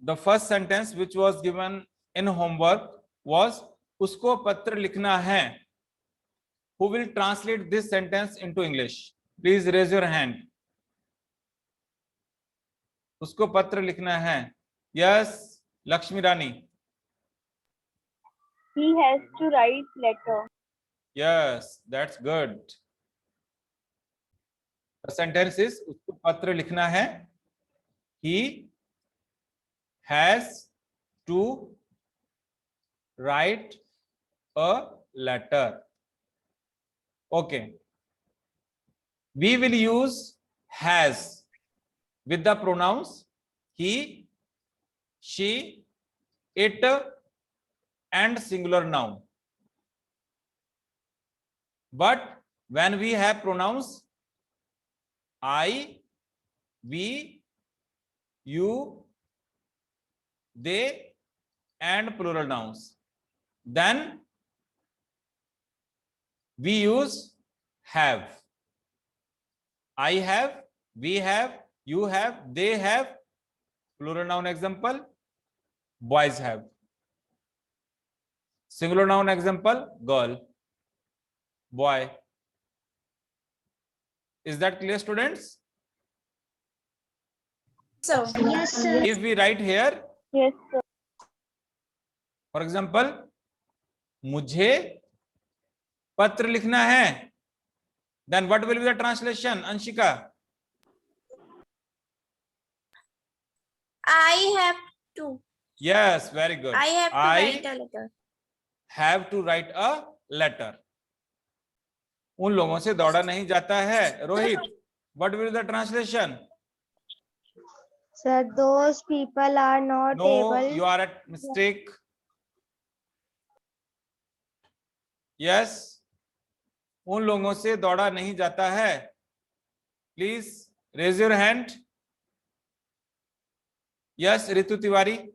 the first sentence which was given in homework was उसको पत्र लिखना है. Who will translate this sentence into English? Please raise your hand. उसको पत्र लिखना है. Yes, Lakshmi Rani. He has to write letter. Yes, that's good. The sentence is उसको पत्र लिखना है. He has to write a letter. Okay. We will use has with the pronouns he, she, it, and singular noun. But when we have pronouns I, we, you, they, and plural nouns, then we use have. I have, we have, you have, they have. Plural noun example, boys have. Singular noun example, girl, boy. Is that clear, students? So, yes, sir. If we write here, Yes, sir. for example, मुझे पत्र लिखना है, then what will be the translation, Anshika? I have to. Yes, very good. I have to write a letter. Have to write a letter. उन लोगों से दौड़ा नहीं जाता है. Rohit, what will be the translation? Sir, those people are not No, able. you are at mistake. Yes, उन लोगों से दौड़ा नहीं जाता है. Please raise your hand. Yes, Ritu Tiwari.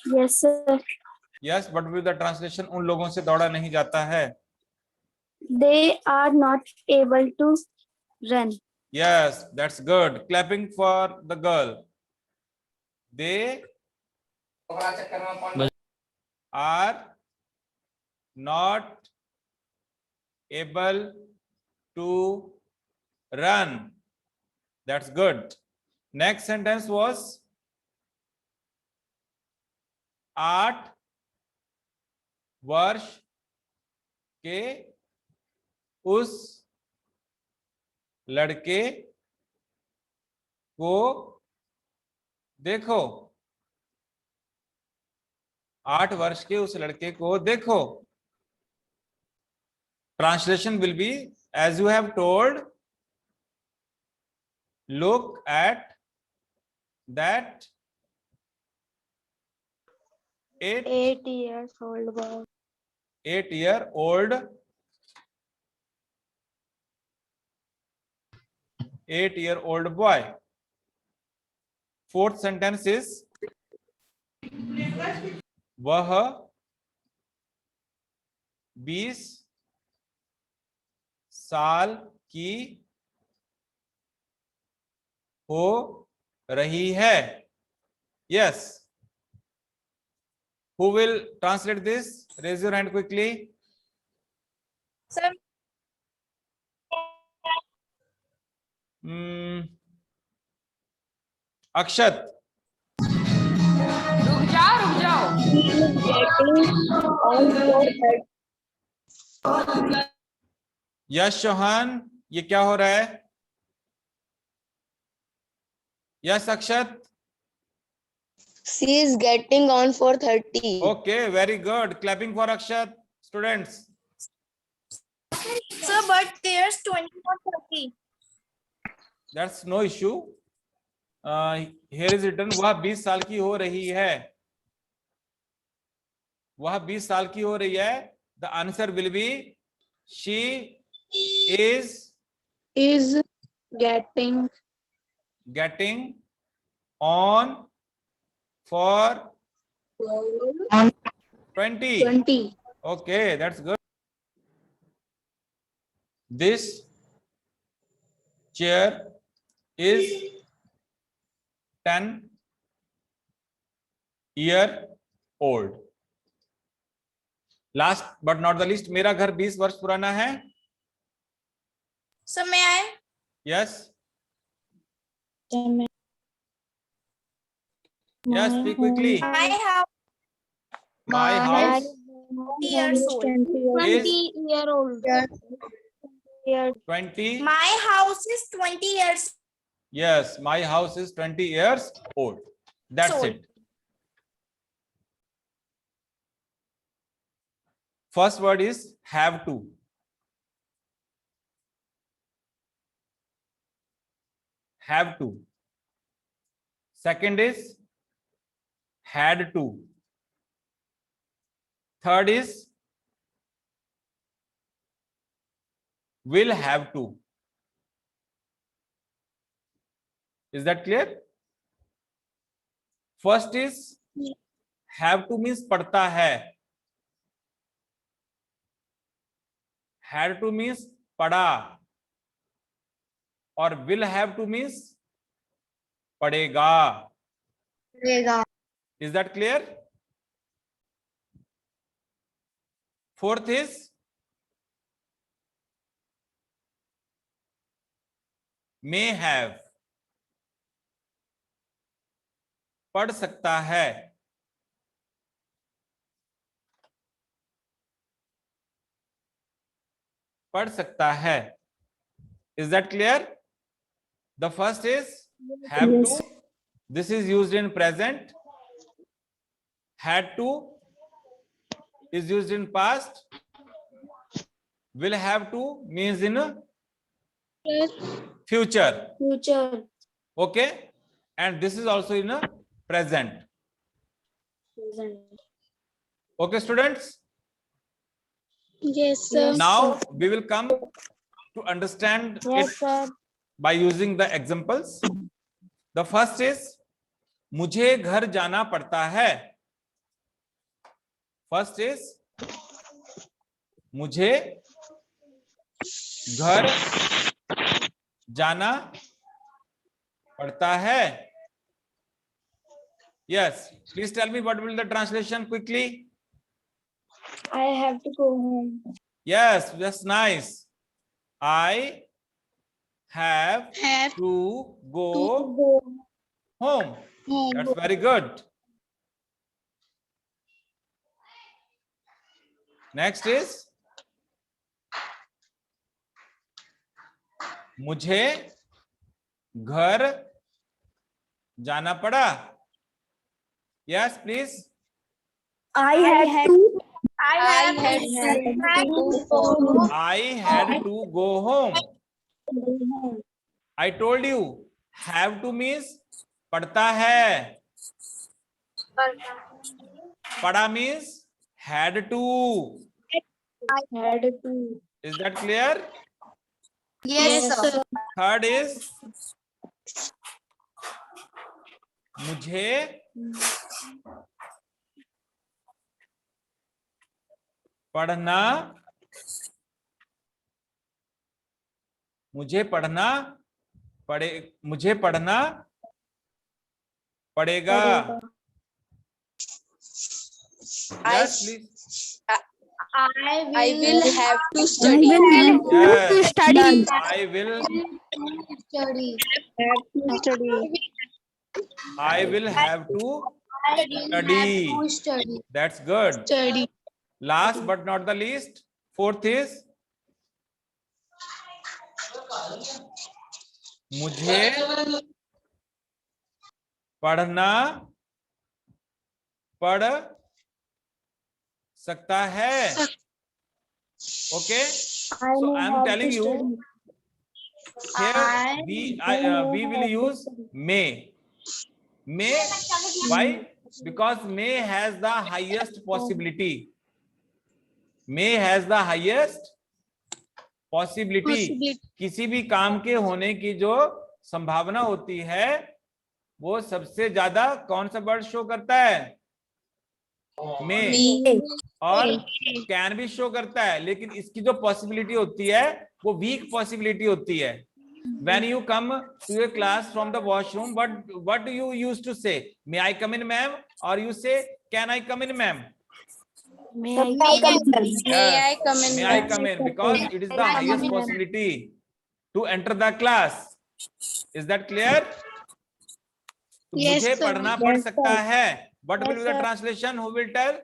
Yes, sir. Yes, but with the translation, उन लोगों से दौड़ा नहीं जाता है. They are not able to run. Yes, that's good. Clapping for the girl. They are not able to run. That's good. Next sentence was 8 वर्ष के उस लड़के को देखो. 8 वर्ष के उस लड़के को देखो. Translation will be as you have told. Look at that 8 years old boy. 8-year-old 8-year-old boy. Fourth sentence is वह 20 साल की हो रही है. Yes. Who will translate this? Raise your hand quickly. Sir, Akshat. रुक जाओ. यश चौहान, ये क्या हो रहा है? Yes Akshat. She is getting on for 30. Okay, very good. Clapping for Akshat. Students. sir, but there's 20 or 30. That's no issue. Here is written वह 20 साल की हो रही है. वह 20 साल की हो रही है. The answer will be she is Getting on for 20. Okay, that's good. This chair is 10 year old. Last but not the least, मेरा घर 20 वर्ष पुराना है. Sir, may I? Yes. Yes, speak quickly. My house My house 20 years old. 20-year-old. 20. My house is 20 years Yes, my house is 20 years old. That's old. it. First word is have to. Have to. Second is had to. Third is will have to. Is that clear? First is have to means पढ़ता है. Had to means पढ़ा. और will have to means पढ़ेगा. Is that clear? Fourth is may have. पढ़ सकता है. पढ़ सकता है. Is that clear? The first is have Yes. to. This is used in present. Had to is used in past. Will have to means in future. Future. Okay, and this is also in a present. Okay, students. Yes, sir. Now we will come to understand Yes, it sir. by using the examples. The first is मुझे घर जाना पड़ता है. First is मुझे घर जाना पड़ता है. Yes, please tell me what will the translation quickly. I have to go home. Yes, that's nice. I have to go home. That's very good. Next is मुझे घर जाना पड़ा. Yes, please. I had to. I had I had to go home. I told you have to means पढ़ता है. पढ़ा means had to. Had to. Is that clear? Yes, sir. Third is मुझे पढ़ना पड़ेगा. Yes, please. I will have to study. Yes, Study. I will Study. have to study. Study. That's good. Study. Last but not the least, fourth is मुझे पढ़ना पड़ सकता है. Okay, so I am telling you here we will use may. Why? Because may has the highest possibility. May has the highest possibility. किसी भी काम के होने की जो संभावना होती है वो सबसे ज्यादा कौन सा वर्ड शो करता है? मे. और कैन भी शो करता है, लेकिन इसकी जो पॉसिबिलिटी होती है वो वीक पॉसिबिलिटी होती है. When you come to a class from the washroom, what do you used to say? May I come in, ma'am? Or you say, can I come in, ma'am? May I May come I- in? May I come in? May I come in? Because it is the I come highest in? possibility to enter the class. Is that clear? Yes, मुझे sir. पढ़ना पड़ Yes, सकता sir. है. What will be the Yes, sir. translation? Who will tell?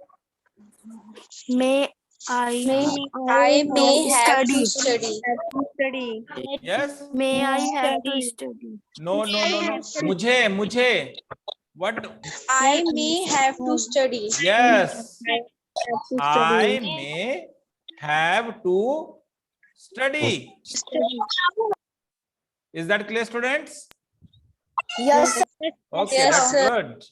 May I may have to study? study. Yes. May I have to study? No, no, no, no. मुझे. What? I may have to study. Yes. I may have to study. Is that clear, students? Yes, sir. Okay, Yes, that's sir. good.